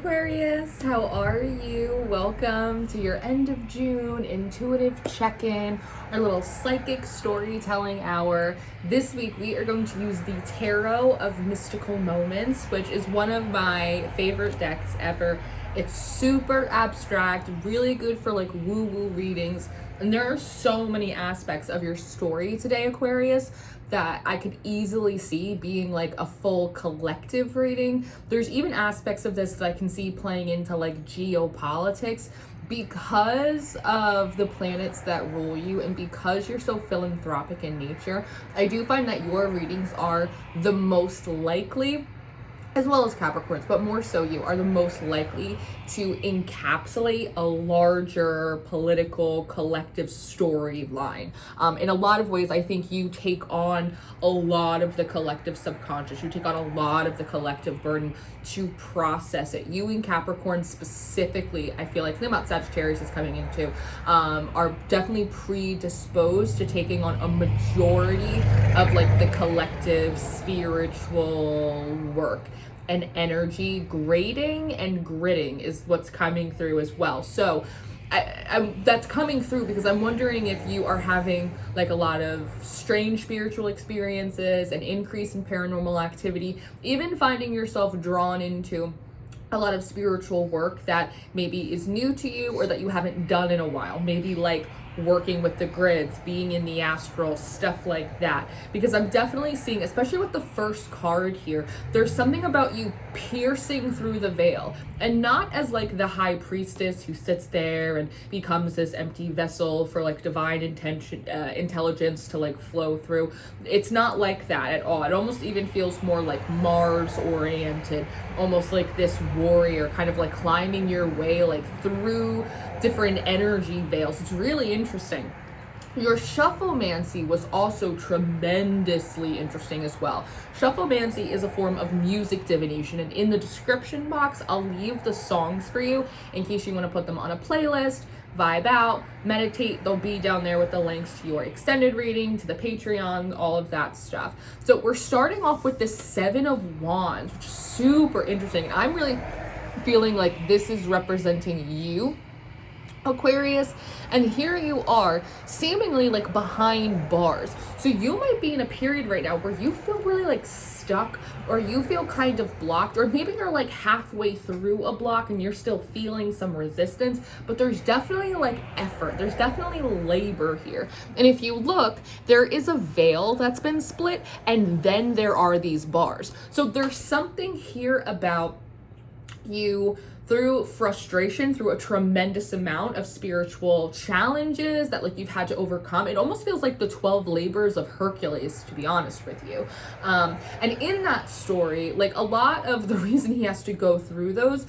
Aquarius, how are you? Welcome to your end of June intuitive check-in, our little psychic storytelling hour. This week we are going to use the Tarot of Mystical Moments, which is one of my favorite decks ever. It's super abstract, really good for like woo-woo readings, and there are so many aspects of your story today, Aquarius, that I could easily see being like a full collective reading. There's even aspects of this that I can see playing into like geopolitics because of the planets that rule you and because you're so philanthropic in nature. I do find that your readings are the most likely, as well as Capricorns, but more so you are the most likely to encapsulate a larger political collective storyline. In a lot of ways, I think you take on a lot of the collective subconscious. You take on a lot of the collective burden to process it. You in Capricorn specifically, I feel like, something about Sagittarius is coming in too, are definitely predisposed to taking on a majority of like the collective spiritual work and energy. Grading and gritting is what's coming through as well. So that's coming through because I'm wondering if you are having like a lot of strange spiritual experiences, an increase in paranormal activity, even finding yourself drawn into a lot of spiritual work that maybe is new to you or that you haven't done in a while. Maybe like working with the grids, being in the astral, stuff like that. Because I'm definitely seeing, especially with the first card here, there's something about you piercing through the veil, and not as like the high priestess who sits there and becomes this empty vessel for like divine intelligence to like flow through. It's not like that at all. It almost even feels more like Mars oriented, almost like this warrior kind of like climbing your way like through different energy veils. It's really interesting. Your Shufflemancy was also tremendously interesting as well. Shufflemancy is a form of music divination, and in the description box, I'll leave the songs for you in case you want to put them on a playlist, vibe out, meditate. They'll be down there with the links to your extended reading, to the Patreon, all of that stuff. So we're starting off with the Seven of Wands, which is super interesting. And I'm really feeling like this is representing you, Aquarius, and here you are seemingly like behind bars. So you might be in a period right now where you feel really like stuck, or you feel kind of blocked, or maybe you're like halfway through a block and you're still feeling some resistance, but there's definitely like effort, there's definitely labor here. And if you look, there is a veil that's been split, and then there are these bars. So there's something here about you through frustration, through a tremendous amount of spiritual challenges that like you've had to overcome. It almost feels like the 12 labors of Hercules, to be honest with you. And in that story, like a lot of the reason he has to go through those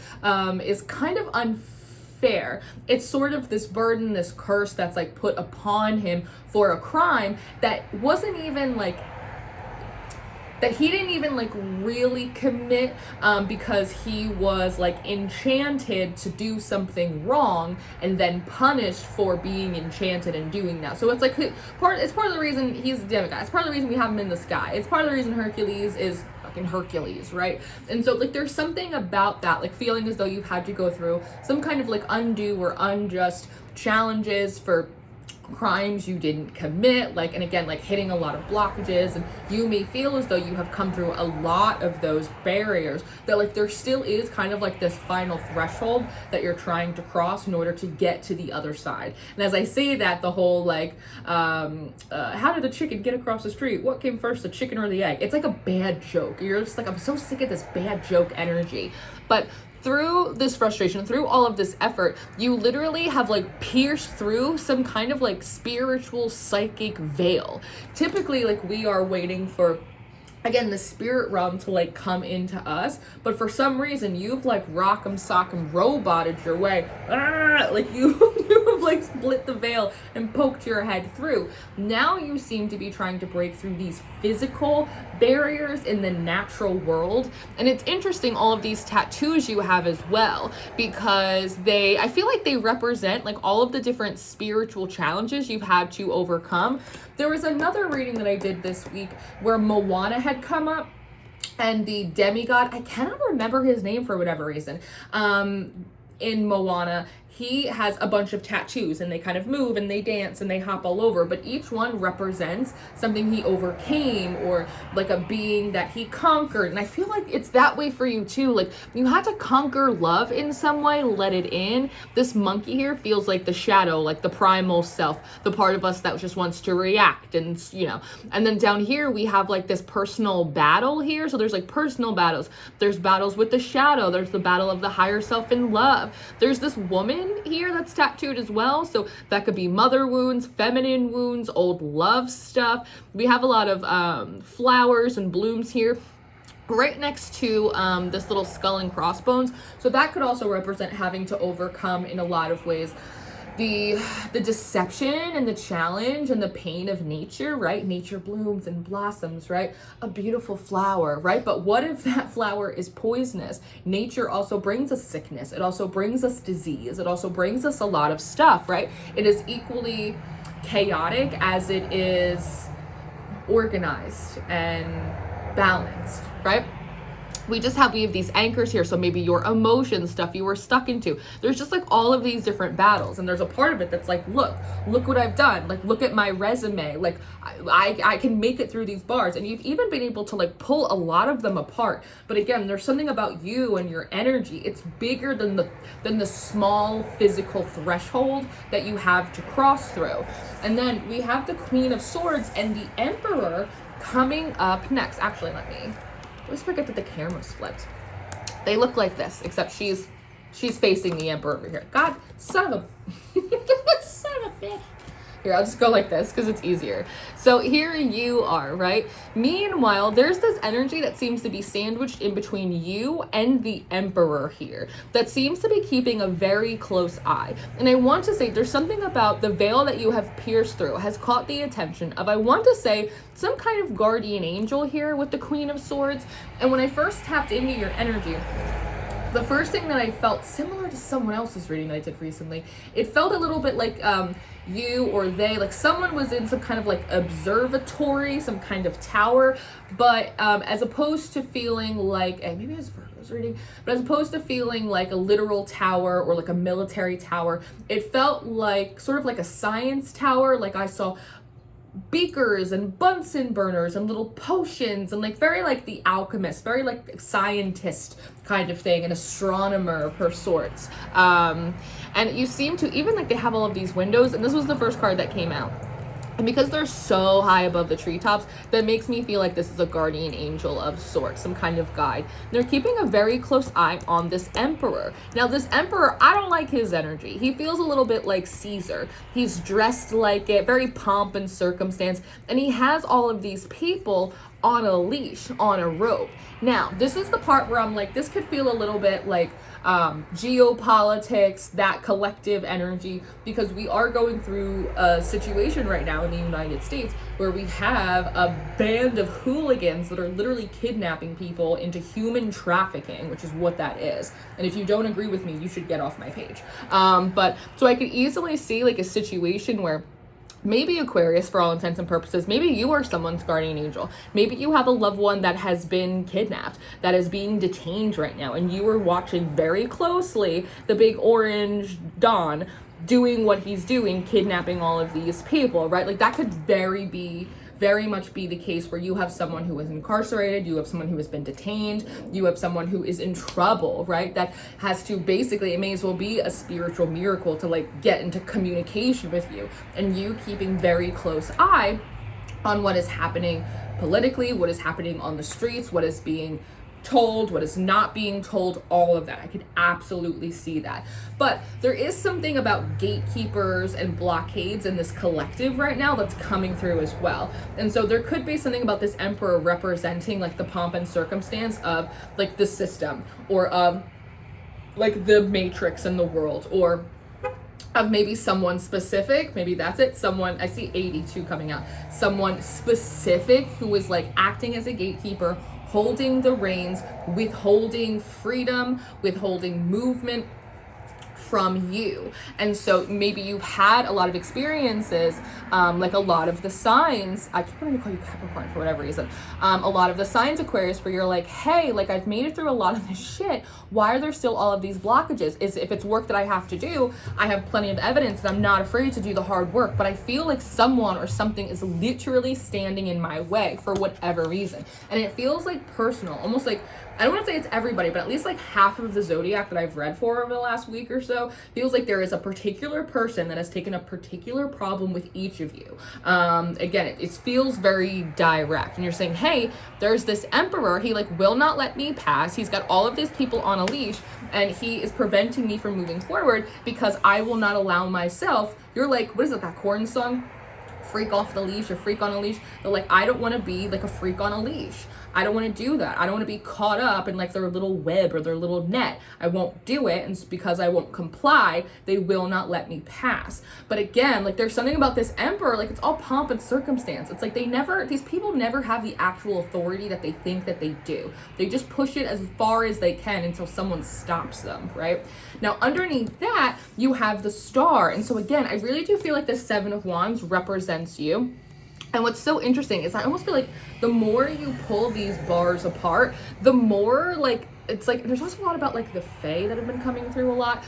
is kind of unfair. It's sort of this burden, this curse that's like put upon him for a crime that wasn't even like, that he didn't even like really commit, because he was like enchanted to do something wrong and then punished for being enchanted and doing that. So it's like it's part of the reason he's a demigod. It's part of the reason we have him in the sky. It's part of the reason Hercules is fucking Hercules, right? And so like there's something about that, like feeling as though you've had to go through some kind of like undue or unjust challenges for crimes you didn't commit, like, and again, like hitting a lot of blockages, and you may feel as though you have come through a lot of those barriers, that like there still is kind of like this final threshold that you're trying to cross in order to get to the other side. And as I say that, the whole like how did the chicken get across the street, what came first, the chicken or the egg, it's like a bad joke. You're just like, I'm so sick of this bad joke energy. But through this frustration, through all of this effort, you literally have like pierced through some kind of like spiritual psychic veil. Typically, like we are waiting for, again, the spirit realm to like come into us, but for some reason you've like rock'em sock'em roboted your way, like you have like split the veil and poked your head through. Now you seem to be trying to break through these physical barriers in the natural world. And it's interesting, all of these tattoos you have as well, because I feel like they represent like all of the different spiritual challenges you've had to overcome. There was another reading that I did this week where Moana had come up, and the demigod, I cannot remember his name for whatever reason, in Moana, he has a bunch of tattoos, and they kind of move and they dance and they hop all over, but each one represents something he overcame, or like a being that he conquered. And I feel like it's that way for you too. Like, you had to conquer love in some way, let it in. This monkey here feels like the shadow, like the primal self, the part of us that just wants to react, and and then down here we have like this personal battle here. So there's like personal battles, there's battles with the shadow, there's the battle of the higher self in love, there's this woman here that's tattooed as well, so that could be mother wounds, feminine wounds, old love stuff. We have a lot of flowers and blooms here right next to this little skull and crossbones, so that could also represent having to overcome in a lot of ways the deception and the challenge and the pain of nature, right? Nature blooms and blossoms, right? A beautiful flower, right? But what if that flower is poisonous? Nature also brings us sickness. It also brings us disease. It also brings us a lot of stuff, right? It is equally chaotic as it is organized and balanced, right? We have these anchors here. So maybe your emotions, stuff you were stuck into. There's just like all of these different battles. And there's a part of it that's like, look what I've done. Like, look at my resume. Like, I can make it through these bars. And you've even been able to like pull a lot of them apart. But again, there's something about you and your energy. It's bigger than the small physical threshold that you have to cross through. And then we have the Queen of Swords and the Emperor coming up next. Actually, I always forget that the camera's flipped. They look like this, except she's facing the Emperor over here. God, son of a bitch. Here, I'll just go like this because it's easier. So here you are, right? Meanwhile, there's this energy that seems to be sandwiched in between you and the Emperor here that seems to be keeping a very close eye. And I want to say there's something about the veil that you have pierced through has caught the attention of, I want to say, some kind of guardian angel here with the Queen of Swords. And when I first tapped into your energy, the first thing that I felt, similar to someone else's reading that I did recently, it felt a little bit like you or they, like someone was in some kind of like observatory, some kind of tower, but as opposed to feeling like, and maybe it was Virgo's reading, but as opposed to feeling like a literal tower or like a military tower, it felt like sort of like a science tower. Like I saw beakers and Bunsen burners and little potions and like very like the alchemist, very like scientist kind of thing, an astronomer per sorts. And you seem to, even like they have all of these windows, and this was the first card that came out. And because they're so high above the treetops, that makes me feel like this is a guardian angel of sorts, some kind of guide. They're keeping a very close eye on this Emperor. Now, this Emperor, I don't like his energy. He feels a little bit like Caesar. He's dressed like it, very pomp and circumstance, and he has all of these people on a leash, on a rope. Now, this is the part where I'm like, this could feel a little bit like geopolitics, that collective energy, because we are going through a situation right now in the United States where we have a band of hooligans that are literally kidnapping people into human trafficking, which is what that is. And if you don't agree with me, you should get off my page. But so I could easily see like a situation where maybe Aquarius, for all intents and purposes, maybe you are someone's guardian angel. Maybe you have a loved one that has been kidnapped, that is being detained right now, and you are watching very closely the big orange Dawn doing what he's doing, kidnapping all of these people, right? Like that could very much be the case where you have someone who is incarcerated, you have someone who has been detained, you have someone who is in trouble, right? That has to basically, it may as well be a spiritual miracle to like get into communication with you, and you keeping very close eye on what is happening politically, what is happening on the streets, what is being told, what is not being told, all of that. I could absolutely see that. But there is something about gatekeepers and blockades in this collective right now that's coming through as well. And so there could be something about this Emperor representing like the pomp and circumstance of like the system, or of like the matrix in the world, or of maybe someone specific, maybe that's it, someone, I see 82 coming out, someone specific who is like acting as a gatekeeper, holding the reins, withholding freedom, withholding movement from you. And so maybe you've had a lot of experiences, like a lot of the signs, I keep wanting to call you Capricorn for whatever reason, a lot of the signs, Aquarius, where you're like, hey, like I've made it through a lot of this shit. Why are there still all of these blockages? If it's work that I have to do, I have plenty of evidence that I'm not afraid to do the hard work, but I feel like someone or something is literally standing in my way for whatever reason. And it feels like personal, almost like, I don't want to say it's everybody, but at least like half of the zodiac that I've read for over the last week or so feels like there is a particular person that has taken a particular problem with each of you. Again, it feels very direct, and you're saying, hey, there's this emperor, he like will not let me pass, he's got all of these people on a leash, and he is preventing me from moving forward because I will not allow myself. You're like, what is it, that corn song? Freak off the leash or freak on a leash. They're like, I don't want to be like a freak on a leash. I don't want to do that. I don't want to be caught up in like their little web or their little net. I won't do it. And because I won't comply, they will not let me pass. But again, like there's something about this emperor, like it's all pomp and circumstance. It's like these people never have the actual authority that they think that they do. They just push it as far as they can until someone stops them, right? Now, underneath that, you have the star. And so again, I really do feel like the Seven of Wands represents you. And what's so interesting is I almost feel like the more you pull these bars apart, the more like, it's like, there's also a lot about like the fae that have been coming through a lot.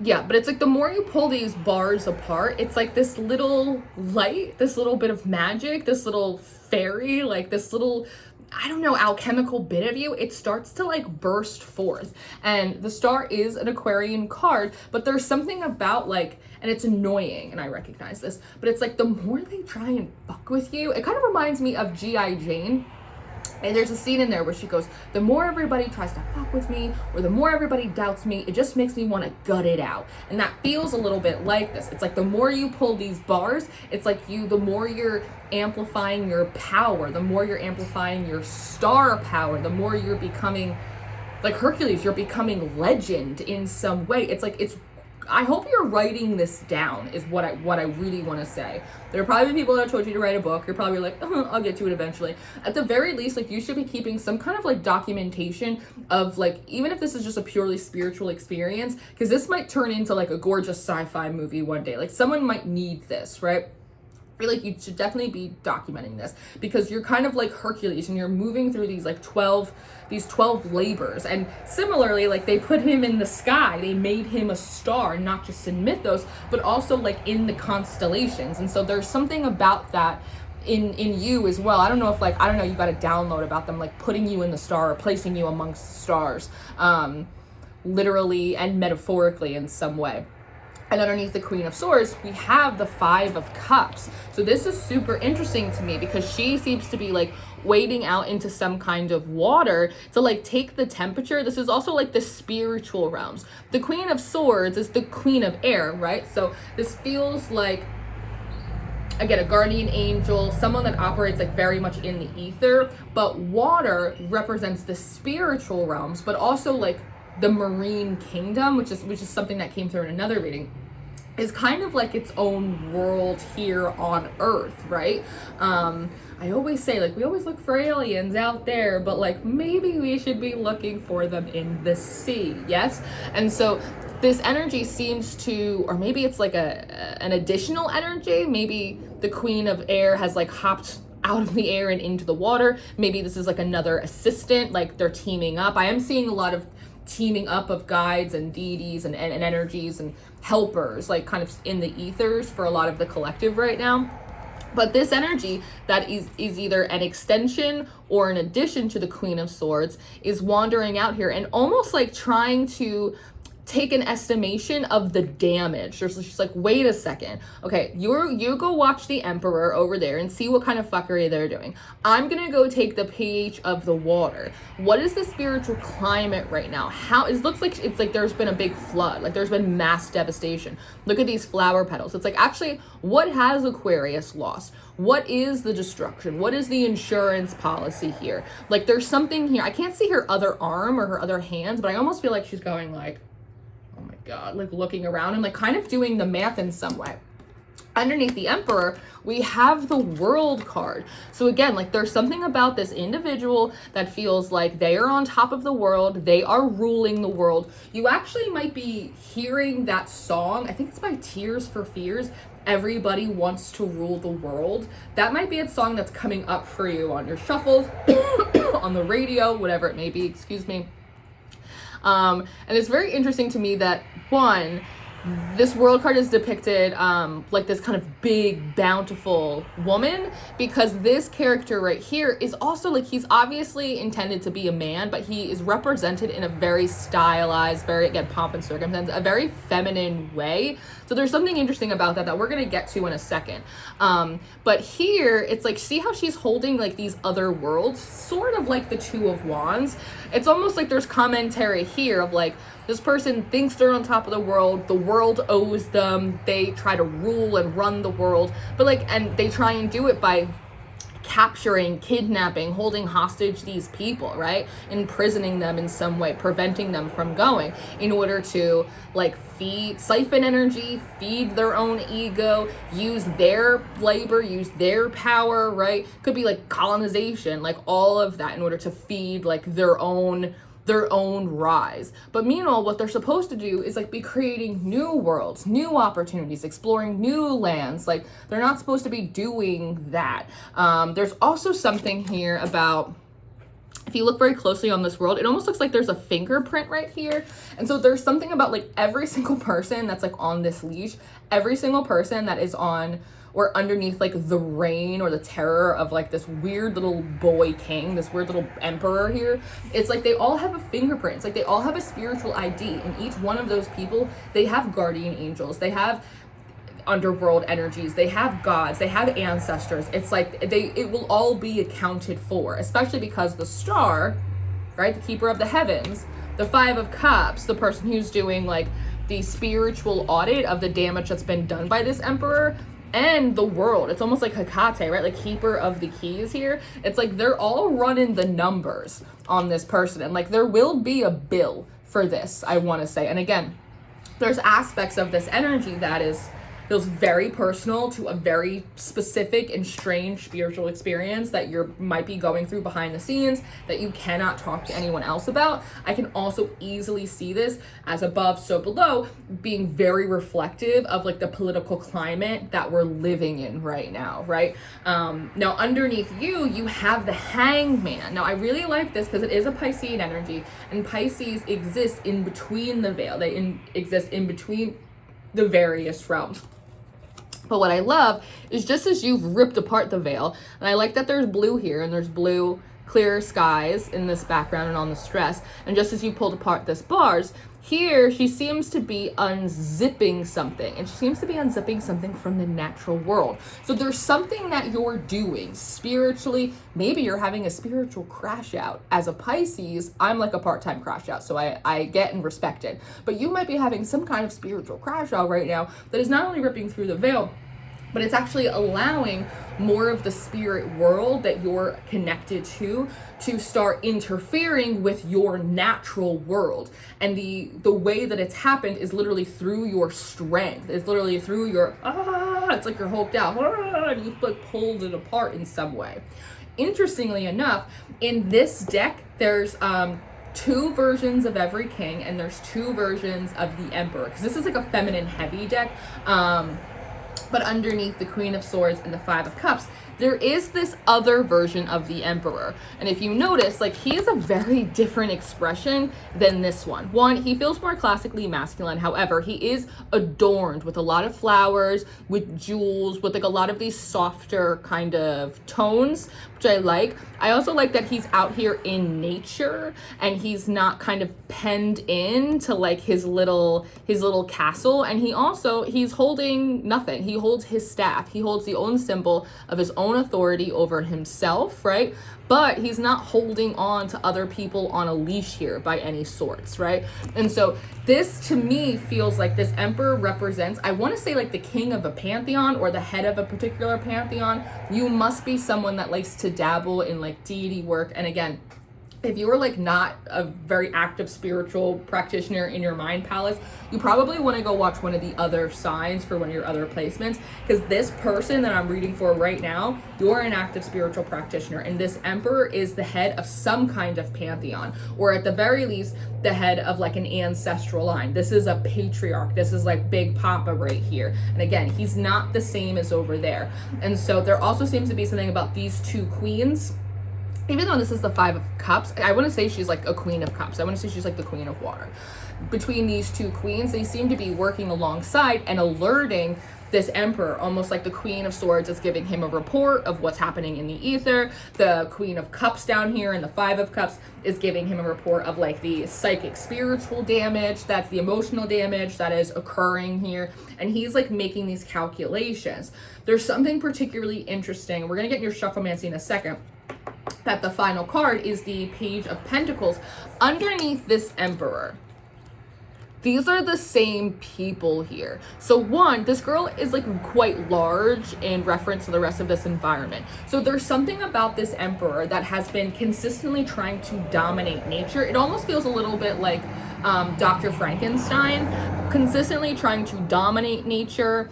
Yeah, but it's like the more you pull these bars apart, it's like this little light, this little bit of magic, this little fairy, like this little, I don't know, alchemical bit of you, it starts to like burst forth. And the star is an Aquarian card, but there's something about like, and it's annoying, and I recognize this, but it's like the more they try and fuck with you, it kind of reminds me of G.I. Jane. And there's a scene in there where she goes, the more everybody tries to fuck with me, or the more everybody doubts me, it just makes me want to gut it out. And that feels a little bit like this. It's like the more you pull these bars, it's like the more you're amplifying your power, the more you're amplifying your star power, the more you're becoming, like Hercules, you're becoming legend in some way. It's like, I hope you're writing this down is what I really want to say. There are probably people that told you to write a book. You're probably like, I'll get to it eventually. At the very least, like you should be keeping some kind of like documentation of like, even if this is just a purely spiritual experience, because this might turn into like a gorgeous sci-fi movie one day. Like someone might need this, right? I feel like you should definitely be documenting this because you're kind of like Hercules and you're moving through these like 12 labors. And similarly, like they put him in the sky, they made him a star, not just in mythos, but also like in the constellations. And so there's something about that in you as well. I don't know if like, I don't know, you got a download about them like putting you in the star or placing you amongst stars, literally and metaphorically in some way. And underneath the Queen of Swords, we have the Five of Cups. So this is super interesting to me because she seems to be like wading out into some kind of water to like take the temperature. This is also like the spiritual realms. The Queen of Swords is the Queen of Air, right? So this feels like, again, a guardian angel, someone that operates like very much in the ether, but water represents the spiritual realms, but also like the marine kingdom, which is something that came through in another reading, is kind of like its own world here on Earth, right? I always say, like, we always look for aliens out there, but like maybe we should be looking for them in the sea, yes? And so this energy seems to, or maybe it's like an additional energy. Maybe the Queen of Air has like hopped out of the air and into the water. Maybe this is like another assistant, like they're teaming up. I am seeing a lot of teaming up of guides and deities and energies and helpers, like kind of in the ethers for a lot of the collective right now. But this energy that is either an extension or an addition to the Queen of Swords is wandering out here and almost like trying to take an estimation of the damage. There's just like, wait a second. Okay, you go watch the Emperor over there and see what kind of fuckery they're doing. I'm gonna go take the pH of the water. What is the spiritual climate right now? How it looks like it's like there's been a big flood, like there's been mass devastation. Look at these flower petals. It's like, actually, what has Aquarius lost? What is the destruction? What is the insurance policy here? Like there's something here. I can't see her other arm or her other hands, but I almost feel like she's going like, oh my God, like looking around and like kind of doing the math in some way. Underneath the Emperor, we have the World card. So again, like there's something about this individual that feels like they are on top of the world. They are ruling the world. You actually might be hearing that song. I think it's by Tears for Fears. Everybody wants to rule the world. That might be a song that's coming up for you on your shuffles, on the radio, whatever it may be, excuse me. And it's very interesting to me that, one, this World card is depicted like this kind of big, bountiful woman, because this character right here is also like, he's obviously intended to be a man, but he is represented in a very stylized, very, again, pomp and circumstance, a very feminine way. So there's something interesting about that we're gonna get to in a second. But here, it's like, see how she's holding like these other worlds, sort of like the Two of Wands. It's almost like there's commentary here of like, this person thinks they're on top of the world owes them, they try to rule and run the world, but like, and they try and do it by capturing, kidnapping, holding hostage these people, right? Imprisoning them in some way, preventing them from going in order to like siphon energy, feed their own ego, use their labor, use their power, right? Could be like colonization, like all of that in order to feed like their own rise. But meanwhile, what they're supposed to do is like be creating new worlds, new opportunities, exploring new lands. Like they're not supposed to be doing that. There's also something here about, if you look very closely on this world, it almost looks like there's a fingerprint right here. And so there's something about like every single person that's like on this leash, every single person that is on or underneath like the reign or the terror of like this weird little boy king, this weird little emperor here, it's like they all have a fingerprint. It's like they all have a spiritual ID, and each one of those people, they have guardian angels, they have underworld energies, they have gods, they have ancestors. It's like it will all be accounted for, especially because the star, right, the keeper of the heavens, the Five of Cups, the person who's doing like the spiritual audit of the damage that's been done by this emperor, and the world. It's almost like Hecate, right? Like keeper of the keys here. It's like they're all running the numbers on this person. And like there will be a bill for this, I want to say. And again, there's aspects of this energy that feels very personal to a very specific and strange spiritual experience that you might be going through behind the scenes that you cannot talk to anyone else about. I can also easily see this as above, so below, being very reflective of like the political climate that we're living in right now, right? Now underneath you have the Hangman. Now I really like this because it is a Piscean energy, and Pisces exist in between the veil. They exist in between the various realms. But what I love is just as you've ripped apart the veil, and I like that there's blue here and there's blue clear skies in this background and on the stress, and just as you pulled apart this bars, here she seems to be unzipping something, and she seems to be unzipping something from the natural world. So there's something that you're doing spiritually. Maybe you're having a spiritual crash out. As a Pisces, I'm like a part-time crash out, so I get and respect it. But you might be having some kind of spiritual crash out right now that is not only ripping through the veil, but it's actually allowing more of the spirit world that you're connected to start interfering with your natural world. And the way that it's happened is literally through your strength. It's literally through your, it's like you're hulked out, and you've like pulled it apart in some way. Interestingly enough, in this deck, there's two versions of every king, and there's two versions of the emperor, because this is like a feminine heavy deck. But underneath the Queen of Swords and the Five of Cups, there is this other version of the Emperor. And if you notice, like, he has a very different expression than this one. One, he feels more classically masculine. However, he is adorned with a lot of flowers, with jewels, with like a lot of these softer kind of tones, which I like. I also like that he's out here in nature and he's not kind of penned in to like his little castle. And he's holding nothing. He holds his staff. He holds the own symbol of his own authority over himself, right? But he's not holding on to other people on a leash here by any sorts, right? And so this to me feels like this emperor represents, I want to say like the king of a pantheon or the head of a particular pantheon. You must be someone that likes to dabble in like deity work. And again, if you are like not a very active spiritual practitioner in your mind palace, you probably want to go watch one of the other signs for one of your other placements, because this person that I'm reading for right now, you're an active spiritual practitioner, and this emperor is the head of some kind of pantheon, or at the very least the head of like an ancestral line. This is a patriarch. This is like Big Papa right here. And again, he's not the same as over there. And so there also seems to be something about these two queens. Even though this is the Five of Cups, I wouldn't say she's like a Queen of Cups. I wouldn't say she's like the Queen of Water. Between these two queens, they seem to be working alongside and alerting this emperor, almost like the Queen of Swords is giving him a report of what's happening in the ether. The Queen of Cups down here and the Five of Cups is giving him a report of like the psychic spiritual damage, that's the emotional damage that is occurring here. And he's like making these calculations. There's something particularly interesting. We're going to get in your Shufflemancy in a second. That the final card is the Page of Pentacles. Underneath this emperor, these are the same people here. So one, this girl is like quite large in reference to the rest of this environment. So there's something about this emperor that has been consistently trying to dominate nature. It almost feels a little bit like Dr. Frankenstein, consistently trying to dominate nature,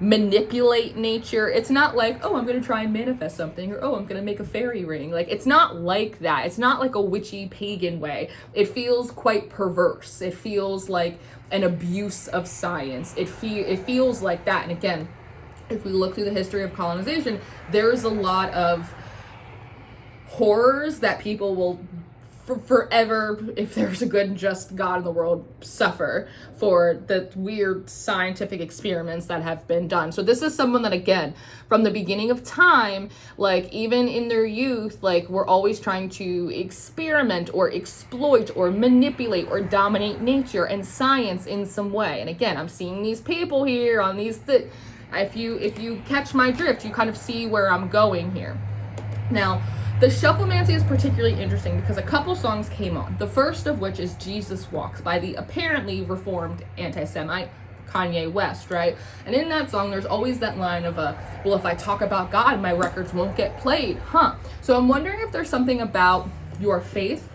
manipulate nature. It's not like, oh, I'm gonna try and manifest something, or oh, I'm gonna make a fairy ring. Like, it's not like that. It's not like a witchy pagan way. It feels quite perverse. It feels like an abuse of science. It feels like that. And again, if we look through the history of colonization, there's a lot of horrors that people will forever, if there's a good and just God in the world, suffer for the weird scientific experiments that have been done. So this is someone that, again, from the beginning of time, like even in their youth, like we're always trying to experiment or exploit or manipulate or dominate nature and science in some way. And again, I'm seeing these people here on these if you catch my drift, you kind of see where I'm going here. Now, the Shufflemancy is particularly interesting because a couple songs came on. The first of which is Jesus Walks by the apparently reformed anti-Semite Kanye West, right? And in that song, there's always that line of well, if I talk about God, my records won't get played, huh? So I'm wondering if there's something about your faith,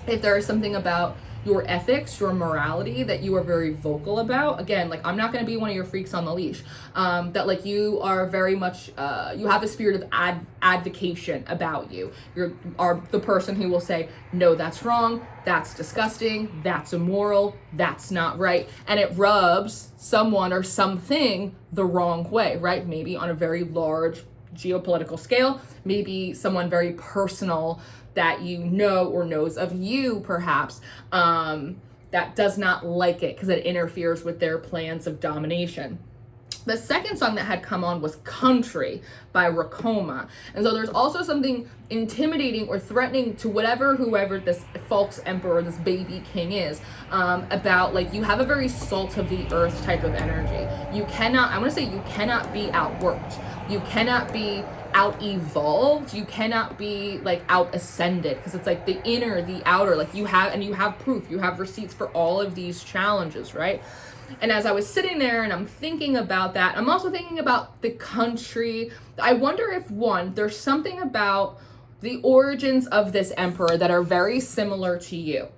if there is something about your ethics, your morality that you are very vocal about. Again, like, I'm not going to be one of your freaks on the leash. That like you are very much, you have a spirit of advocation about you. You are the person who will say, no, that's wrong, that's disgusting, that's immoral, that's not right. And it rubs someone or something the wrong way, right? Maybe on a very large geopolitical scale, maybe someone very personal that you know or knows of you, perhaps, that does not like it because it interferes with their plans of domination. The second song that had come on was Country by Reoma. And so there's also something intimidating or threatening to whoever this false emperor, this baby king is, about like, you have a very salt of the earth type of energy. You cannot be outworked. You cannot be out evolved. You cannot be like out ascended, because it's like the inner, the outer, like you have proof, you have receipts for all of these challenges, right? And as I was sitting there and I'm thinking about that, I'm also thinking about the country. I wonder if there's something about the origins of this emperor that are very similar to you.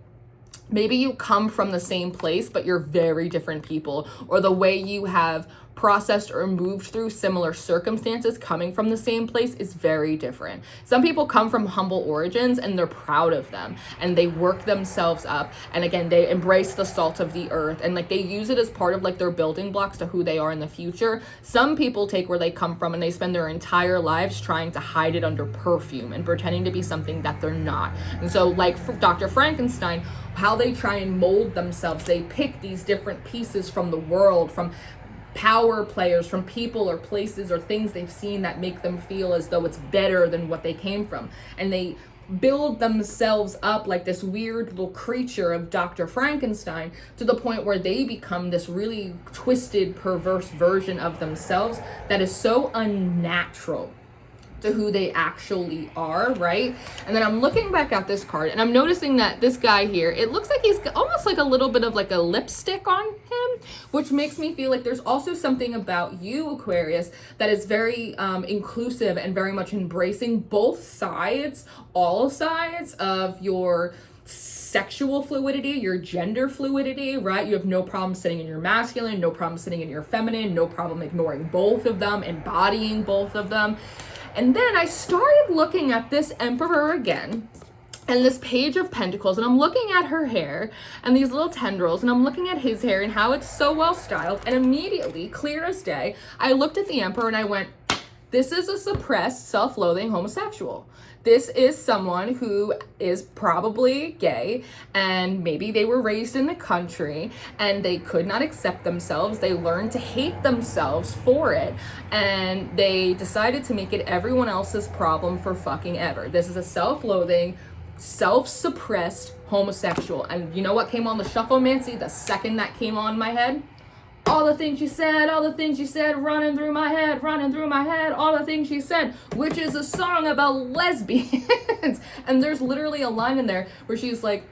Maybe you come from the same place, but you're very different people, or the way you have processed or moved through similar circumstances coming from the same place is very different. Some people come from humble origins and they're proud of them and they work themselves up, and again, they embrace the salt of the earth and like they use it as part of like their building blocks to who they are in the future. Some people take where they come from and they spend their entire lives trying to hide it under perfume and pretending to be something that they're not. And so like for Dr. Frankenstein, how they try and mold themselves, they pick these different pieces from the world, from power players, from people or places or things they've seen that make them feel as though it's better than what they came from. And they build themselves up like this weird little creature of Dr. Frankenstein, to the point where they become this really twisted, perverse version of themselves that is so unnatural to who they actually are, right? And then I'm looking back at this card and I'm noticing that this guy here, it looks like he's almost like a little bit of like a lipstick on him, which makes me feel like there's also something about you, Aquarius, that is very inclusive and very much embracing both sides, all sides of your sexual fluidity, your gender fluidity, right? You have no problem sitting in your masculine, no problem sitting in your feminine, no problem ignoring both of them, embodying both of them. And then I started looking at this Emperor again and this Page of Pentacles, and I'm looking at her hair and these little tendrils, and I'm looking at his hair and how it's so well styled. And immediately, clear as day, I looked at the Emperor and I went, this is a suppressed, self-loathing homosexual. This is someone who is probably gay, and maybe they were raised in the country and they could not accept themselves. They learned to hate themselves for it, and they decided to make it everyone else's problem for fucking ever. This is a self-loathing, self-suppressed homosexual. And you know what came on the Shufflemancy the second that came on my head? All the things you said, all the things you said, running through my head, all the things you said, which is a song about lesbians. And there's literally a line in there where she's like,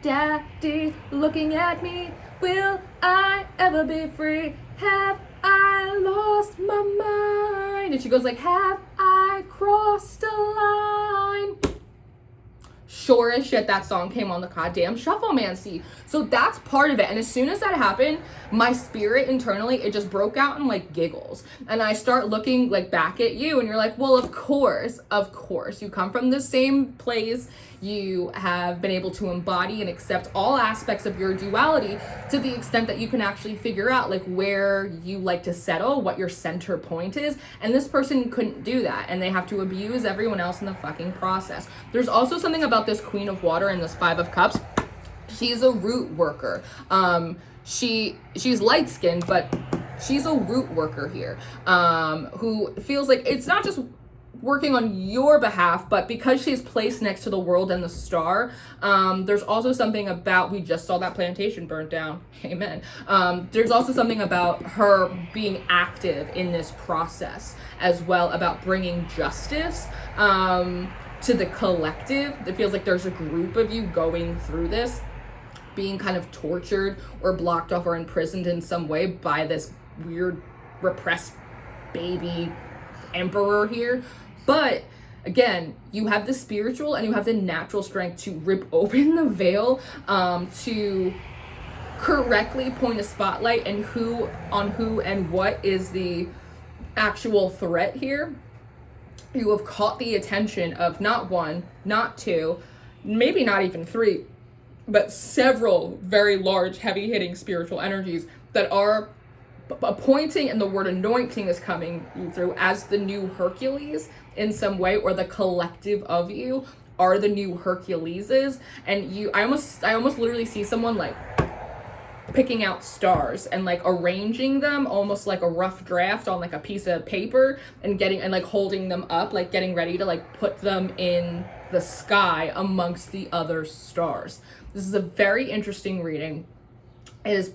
Daddy looking at me, will I ever be free? Have I lost my mind? And she goes like, have I crossed a line? Sure as shit, that song came on the goddamn Shufflemancy. So that's part of it. And as soon as that happened, my spirit internally, it just broke out in like giggles. And I start looking like back at you and you're like, well, of course, you come from the same place. You have been able to embody and accept all aspects of your duality to the extent that you can actually figure out like where you like to settle, what your center point is. And this person couldn't do that, and they have to abuse everyone else in the fucking process. There's also something about this Queen of Water and this Five of Cups. She's a root worker. She's light skinned, but she's a root worker here, who feels like it's not just working on your behalf, but because she's placed next to the world and the star, there's also something about, we just saw that plantation burnt down, amen. There's also something about her being active in this process as well, about bringing justice to the collective. It feels like there's a group of you going through this, being kind of tortured or blocked off or imprisoned in some way by this weird repressed baby emperor here. But again, you have the spiritual and you have the natural strength to rip open the veil, to correctly point a spotlight and who and what is the actual threat here. You have caught the attention of not one, not two, maybe not even three, but several very large, heavy-hitting spiritual energies that are appointing, and the word anointing is coming through as the new Hercules in some way, or the collective of you are the new Herculeses. And I almost literally see someone like picking out stars and like arranging them almost like a rough draft on like a piece of paper, and like holding them up, like getting ready to like put them in the sky amongst the other stars. This is a very interesting reading. It is,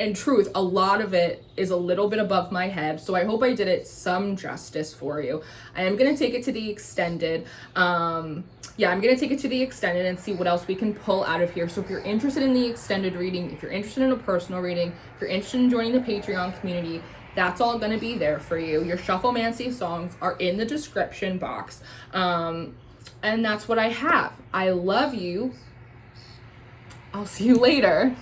in truth, a lot of it is a little bit above my head, so I hope I did it some justice for you. I am going to take it to the extended. I'm going to take it to the extended and see what else we can pull out of here. So if you're interested in the extended reading, if you're interested in a personal reading, if you're interested in joining the Patreon community, that's all going to be there for you. Your Shufflemancy songs are in the description box. And that's what I have. I love you. I'll see you later.